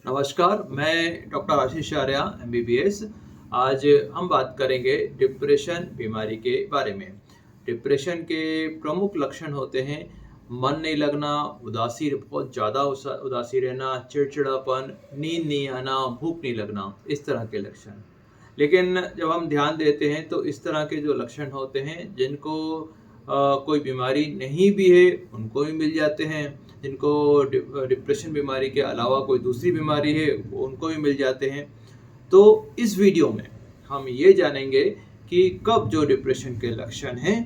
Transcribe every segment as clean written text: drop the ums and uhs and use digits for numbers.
नमस्कार, मैं डॉक्टर आशीष आर्या एमबीबीएस। आज हम बात करेंगे डिप्रेशन बीमारी के बारे में। डिप्रेशन के प्रमुख लक्षण होते हैं मन नहीं लगना, उदासी बहुत ज़्यादा उदासी रहना, चिड़चिड़ापन, नींद नहीं आना, भूख नहीं लगना, इस तरह के लक्षण। लेकिन जब हम ध्यान देते हैं तो इस तरह के जो लक्षण होते हैं जिनको कोई बीमारी नहीं भी है उनको भी मिल जाते हैं, जिनको डिप्रेशन बीमारी के अलावा कोई दूसरी बीमारी है वो उनको भी मिल जाते हैं। तो इस वीडियो में हम ये जानेंगे कि कब जो डिप्रेशन के लक्षण हैं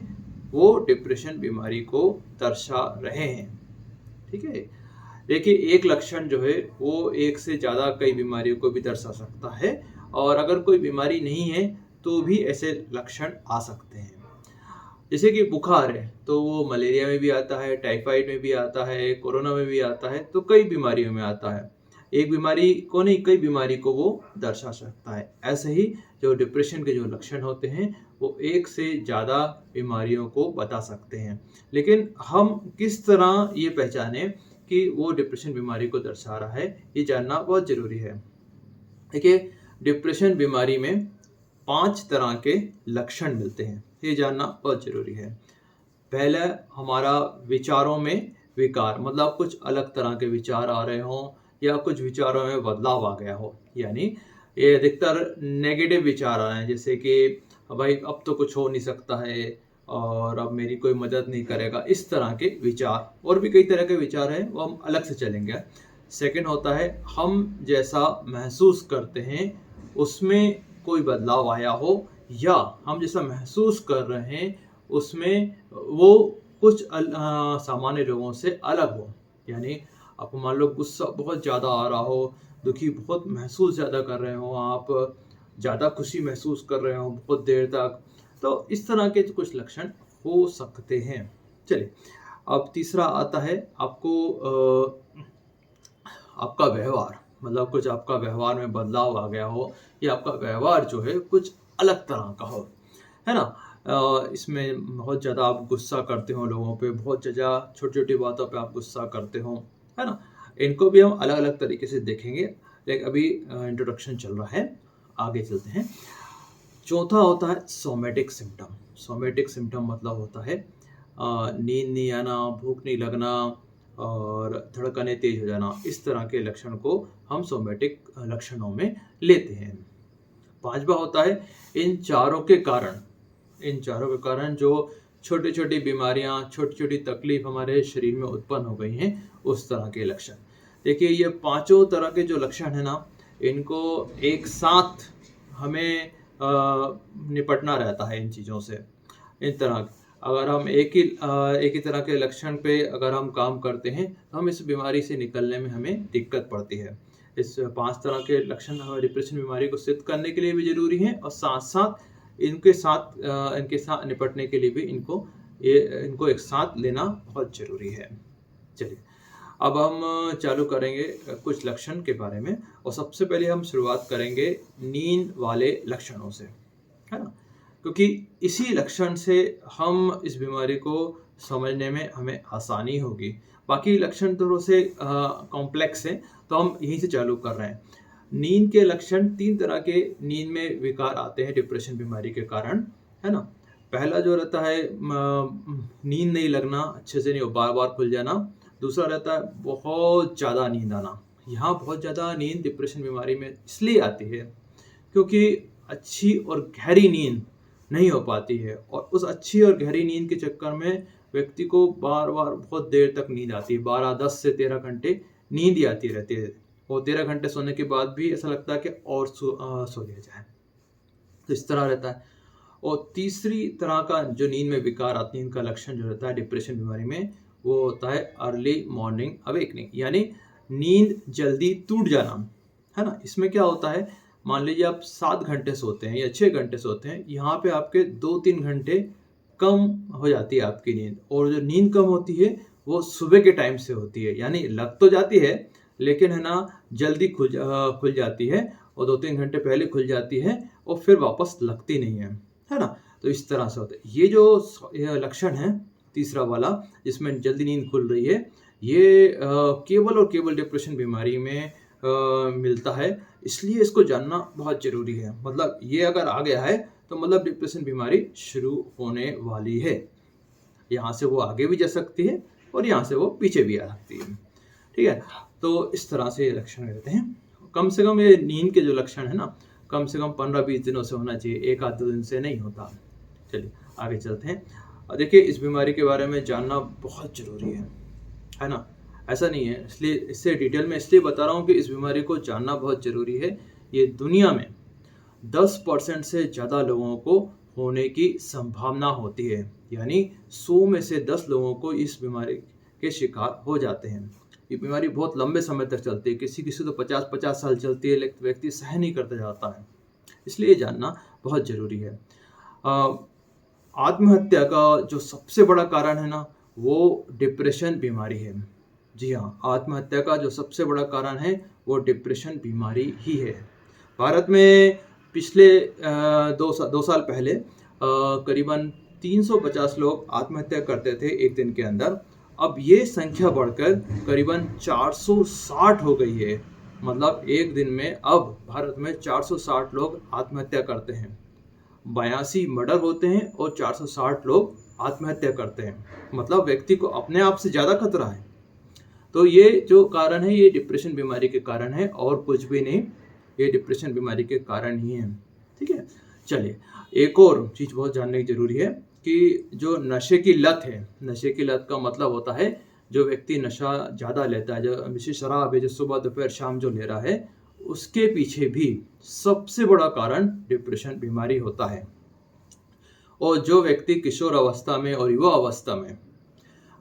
वो डिप्रेशन बीमारी को दर्शा रहे हैं। ठीक है, देखिए एक लक्षण जो है वो एक से ज़्यादा कई बीमारियों को भी दर्शा सकता है, और अगर कोई बीमारी नहीं है तो भी ऐसे लक्षण आ सकते हैं। जैसे कि बुखार है तो वो मलेरिया में भी आता है, टाइफाइड में भी आता है, कोरोना में भी आता है, तो कई बीमारियों में आता है। एक बीमारी को नहीं, कई बीमारी को वो दर्शा सकता है। ऐसे ही जो डिप्रेशन के जो लक्षण होते हैं वो एक से ज़्यादा बीमारियों को बता सकते हैं। लेकिन हम किस तरह ये पहचानें कि वो डिप्रेशन बीमारी को दर्शा रहा है, ये जानना बहुत ज़रूरी है। देखिए, डिप्रेशन बीमारी में 5 तरह के लक्षण मिलते हैं, ये जानना बहुत ज़रूरी है। पहला, हमारा विचारों में विकार, मतलब कुछ अलग तरह के विचार आ रहे हों या कुछ विचारों में बदलाव आ गया हो, यानी ये अधिकतर नेगेटिव विचार आ रहे हैं, जैसे कि भाई अब तो कुछ हो नहीं सकता है और अब मेरी कोई मदद नहीं करेगा, इस तरह के विचार। और भी कई तरह के विचार हैं, वो हम अलग से चलेंगे। सेकंड होता है हम जैसा महसूस करते हैं उसमें कोई बदलाव आया हो, या हम जैसा महसूस कर रहे हैं उसमें वो कुछ सामान्य लोगों से अलग हो। यानी आपको मान लो गुस्सा बहुत ज़्यादा आ रहा हो, दुखी बहुत महसूस ज़्यादा कर रहे हो, आप ज़्यादा खुशी महसूस कर रहे हो बहुत देर तक, तो इस तरह के कुछ लक्षण हो सकते हैं। चलिए, अब तीसरा आता है आपका व्यवहार, मतलब कुछ आपका व्यवहार में बदलाव आ गया हो, या आपका व्यवहार जो है कुछ अलग तरह का हो, है ना। इसमें बहुत ज़्यादा आप गुस्सा करते हो लोगों पे, बहुत ज़्यादा छोटी-छोटी बातों पे आप गुस्सा करते हो, है ना। इनको भी हम अलग-अलग तरीके से देखेंगे, लेकिन अभी इंट्रोडक्शन चल रहा है, आगे चलते हैं। चौथा होता है सोमैटिक सिम्पटम। सोमैटिक सिम्पटम मतलब होता है नींद नहीं आना, भूख नहीं लगना और धड़कनें तेज हो जाना, इस तरह के लक्षण को हम सोमैटिक लक्षणों में लेते हैं। पांचवा होता है इन चारों के कारण जो छोटी छोटी बीमारियां, छोटी छोटी तकलीफ हमारे शरीर में उत्पन्न हो गई हैं, उस तरह के लक्षण। देखिए, ये पांचों तरह के जो लक्षण है ना, इनको एक साथ हमें निपटना रहता है इन चीज़ों से। इन तरह अगर हम एक ही तरह के लक्षण पे अगर हम काम करते हैं तो हम इस बीमारी से निकलने में हमें दिक्कत पड़ती है। इस 5 तरह के लक्षण डिप्रेशन बीमारी को सिद्ध करने के लिए भी ज़रूरी हैं, और साथ-साथ इनके साथ निपटने के लिए भी इनको एक साथ लेना बहुत ज़रूरी है। चलिए, अब हम चालू करेंगे कुछ लक्षण के बारे में, और सबसे पहले हम शुरुआत करेंगे नींद वाले लक्षणों से, है ना? क्योंकि इसी लक्षण से हम इस बीमारी को समझने में हमें आसानी होगी। बाकी लक्षण थोड़े से कॉम्प्लेक्स हैं, तो हम यहीं से चालू कर रहे हैं। नींद के लक्षण 3 तरह के नींद में विकार आते हैं डिप्रेशन बीमारी के कारण, है ना। पहला जो रहता है नींद नहीं लगना, अच्छे से नहीं, बार-बार खुल जाना। दूसरा रहता है बहुत ज़्यादा नींद आना। यहाँ बहुत ज़्यादा नींद डिप्रेशन बीमारी में इसलिए आती है क्योंकि अच्छी और गहरी नींद नहीं हो पाती है, और उस अच्छी और गहरी नींद के चक्कर में व्यक्ति को बार-बार बहुत देर तक नींद आती है। 10 से 13 घंटे नींद ही आती रहती है, और 13 घंटे सोने के बाद भी ऐसा लगता है कि और सो लिया जाए। तो इस तरह रहता है। और तीसरी तरह का जो नींद में विकार नींद का लक्षण जो रहता है डिप्रेशन बीमारी में, वो होता है अर्ली मॉर्निंग अवेकनिंग, यानी नींद जल्दी टूट जाना, है ना। इसमें क्या होता है, मान लीजिए आप 7 घंटे सोते हैं या 6 घंटे सोते हैं, यहाँ पे आपके 2-3 घंटे कम हो जाती है आपकी नींद, और जो नींद कम होती है वो सुबह के टाइम से होती है, यानी लग तो जाती है लेकिन है ना जल्दी खुल जाती है, और 2-3 घंटे पहले खुल जाती है और फिर वापस लगती नहीं है ना। तो इस तरह से होता है। ये लक्षण है तीसरा वाला, जिसमें जल्दी नींद खुल रही है, ये केवल और केवल डिप्रेशन बीमारी में मिलता है, इसलिए इसको जानना बहुत ज़रूरी है। मतलब ये अगर आ गया है तो मतलब डिप्रेशन बीमारी शुरू होने वाली है। यहाँ से वो आगे भी जा सकती है और यहाँ से वो पीछे भी आ सकती है। ठीक है, तो इस तरह से ये लक्षण रहते हैं। कम से कम ये नींद के जो लक्षण है ना, कम से कम 15-20 दिनों से होना चाहिए, एक आध 2 दिन से नहीं होता। चलिए आगे चलते हैं। देखिए, इस बीमारी के बारे में जानना बहुत ज़रूरी है ना? ऐसा नहीं है, इसलिए इससे डिटेल में इसलिए बता रहा हूँ कि इस बीमारी को जानना बहुत ज़रूरी है। ये दुनिया में 10% से ज़्यादा लोगों को होने की संभावना होती है, यानी 100 में से 10 लोगों को इस बीमारी के शिकार हो जाते हैं। ये बीमारी बहुत लंबे समय तक चलती है, किसी तो 50-50 साल चलती है, लेकिन व्यक्ति सहन नहीं करता जाता है, इसलिए जानना बहुत ज़रूरी है। आत्महत्या का जो सबसे बड़ा कारण है ना, वो डिप्रेशन बीमारी है। जी हाँ, आत्महत्या का जो सबसे बड़ा कारण है वो डिप्रेशन बीमारी ही है। भारत में पिछले 2 साल पहले करीबन 350 लोग आत्महत्या करते थे एक दिन के अंदर। अब ये संख्या बढ़कर करीबन 460 हो गई है। मतलब एक दिन में अब भारत में 460 लोग आत्महत्या करते हैं। 82 मर्डर होते हैं और 460 लोग आत्महत्या करते हैं। मतलब व्यक्ति को अपने आप से ज़्यादा खतरा है। तो ये जो कारण है, ये डिप्रेशन बीमारी के कारण है और कुछ भी नहीं, ये डिप्रेशन बीमारी के कारण ही है। ठीक है, चलिए एक और चीज़ बहुत जानने की ज़रूरी है कि जो नशे की लत है, नशे की लत का मतलब होता है जो व्यक्ति नशा ज़्यादा लेता है, जो विशेष शराब है, जो सुबह दोपहर शाम जो ले रहा है, उसके पीछे भी सबसे बड़ा कारण डिप्रेशन बीमारी होता है। और जो व्यक्ति किशोर अवस्था में और युवा अवस्था में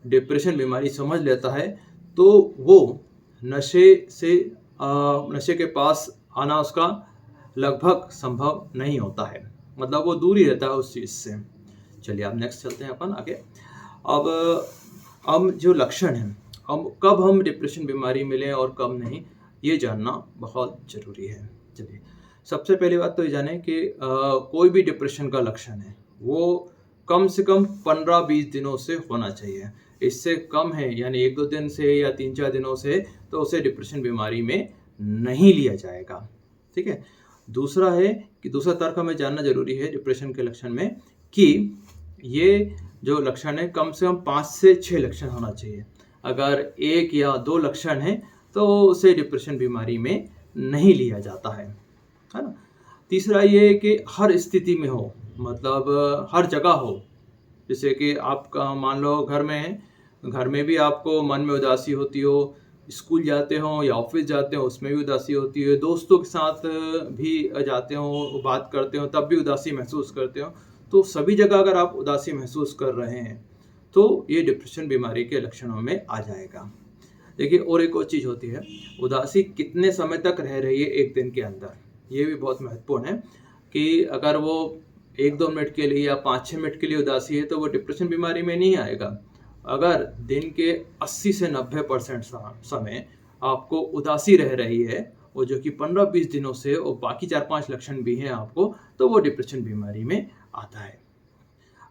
डिप्रेशन बीमारी समझ लेता है, तो वो नशे के पास आना उसका लगभग संभव नहीं होता है। मतलब वो दूर ही रहता है उस चीज़ से। चलिए अब नेक्स्ट चलते हैं अपन आगे। अब जो लक्षण हैं, अब कब हम डिप्रेशन बीमारी मिले और कब नहीं, ये जानना बहुत ज़रूरी है। चलिए सबसे पहली बात तो ये जाने कि कोई भी डिप्रेशन का लक्षण है वो कम से कम 15-20 दिनों से होना चाहिए। इससे कम है यानी 1-2 दिन से या 3-4 दिनों से, तो उसे डिप्रेशन बीमारी में नहीं लिया जाएगा। ठीक है, दूसरा है कि दूसरा तर्क हमें जानना जरूरी है डिप्रेशन के लक्षण में कि ये जो लक्षण है कम से कम 5 से 6 लक्षण होना चाहिए। अगर 1 या 2 लक्षण है तो उसे डिप्रेशन बीमारी में नहीं लिया जाता है ना। तीसरा ये कि हर स्थिति में हो, मतलब हर जगह हो। जैसे कि आपका मान लो घर में है, घर में भी आपको मन में उदासी होती हो, स्कूल जाते हो या ऑफिस जाते हो उसमें भी उदासी होती है, दोस्तों के साथ भी जाते हो, बात करते हो तब भी उदासी महसूस करते हो, तो सभी जगह अगर आप उदासी महसूस कर रहे हैं तो ये डिप्रेशन बीमारी के लक्षणों में आ जाएगा। देखिए और एक और चीज़ होती है, उदासी कितने समय तक रह रही है एक दिन के अंदर, ये भी बहुत महत्वपूर्ण है कि अगर वो 1-2 मिनट के लिए या 5-6 मिनट के लिए उदासी है तो वो डिप्रेशन बीमारी में नहीं आएगा। अगर दिन के 80 से 90% समय आपको उदासी रह रही है और जो कि 15-20 दिनों से और बाकी 4-5 लक्षण भी हैं आपको, तो वो डिप्रेशन बीमारी में आता है।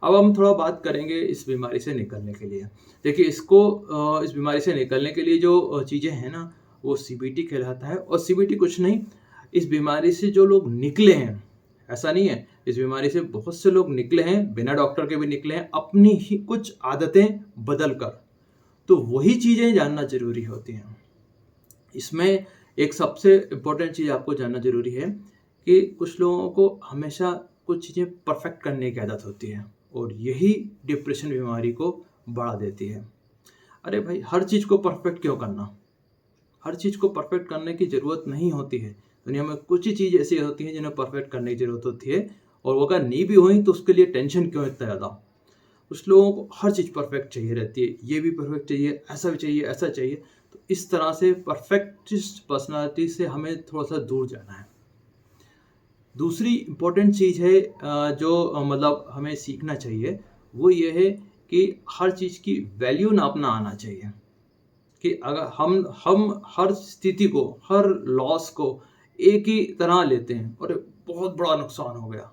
अब हम थोड़ा बात करेंगे इस बीमारी से निकलने के लिए। देखिए इस बीमारी से निकलने के लिए जो चीज़ें हैं ना, वो सीबीटी कहलाता है। और सीबीटी कुछ नहीं, इस बीमारी से जो लोग निकले हैं, ऐसा नहीं है, इस बीमारी से बहुत से लोग निकले हैं, बिना डॉक्टर के भी निकले हैं, अपनी ही कुछ आदतें बदल कर। तो वही चीज़ें जानना ज़रूरी होती हैं। इसमें एक सबसे इम्पोर्टेंट चीज़ आपको जानना ज़रूरी है कि कुछ लोगों को हमेशा कुछ चीज़ें परफेक्ट करने की आदत होती है और यही डिप्रेशन बीमारी को बढ़ा देती है। अरे भाई, हर चीज़ को परफेक्ट क्यों करना? हर चीज़ को परफेक्ट करने की ज़रूरत नहीं होती है। दुनिया में कुछ ही चीज़ ऐसी होती हैं जिन्हें परफेक्ट करने की ज़रूरत होती है, और वो अगर नहीं भी हुई तो उसके लिए टेंशन क्यों इतना ज़्यादा? कुछ लोगों को हर चीज़ परफेक्ट चाहिए रहती है, ये भी परफेक्ट चाहिए, ऐसा भी चाहिए, ऐसा चाहिए। तो इस तरह से परफेक्टिस्ट पर्सनालिटी से हमें थोड़ा-सा दूर जाना है। दूसरी इम्पोर्टेंट चीज़ है जो मतलब हमें सीखना चाहिए, वो ये है कि हर चीज़ की वैल्यू नापना आना चाहिए। कि अगर हम हर स्थिति को, हर लॉस को एक ही तरह लेते हैं और बहुत बड़ा नुकसान हो गया,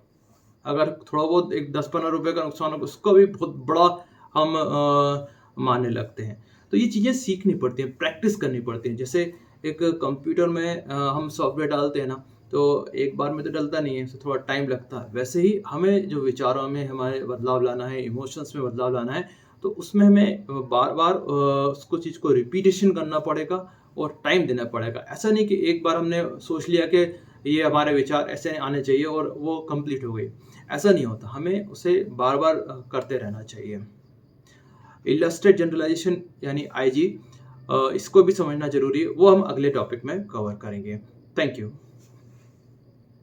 अगर थोड़ा बहुत एक 10-15 रुपए का नुकसान हो, उसको भी बहुत बड़ा हम मानने लगते हैं। तो ये चीज़ें सीखनी पड़ती हैं, प्रैक्टिस करनी पड़ती हैं। जैसे एक कंप्यूटर में हम सॉफ्टवेयर डालते हैं ना, तो एक बार में तो डलता नहीं है, उससे थोड़ा टाइम लगता है। वैसे ही हमें जो विचारों में हमारे बदलाव लाना है, इमोशंस में बदलाव लाना है, तो उसमें हमें बार-बार उसको चीज़ को रिपीटेशन करना पड़ेगा और टाइम देना पड़ेगा। ऐसा नहीं कि एक बार हमने सोच लिया कि ये हमारे विचार ऐसे आने चाहिए और वो कंप्लीट हो गई। ऐसा नहीं होता, हमें उसे बार-बार करते रहना चाहिए। इलस्ट्रेट जनरलाइजेशन यानी आईजी, इसको भी समझना ज़रूरी है, वो हम अगले टॉपिक में कवर करेंगे। Thank you.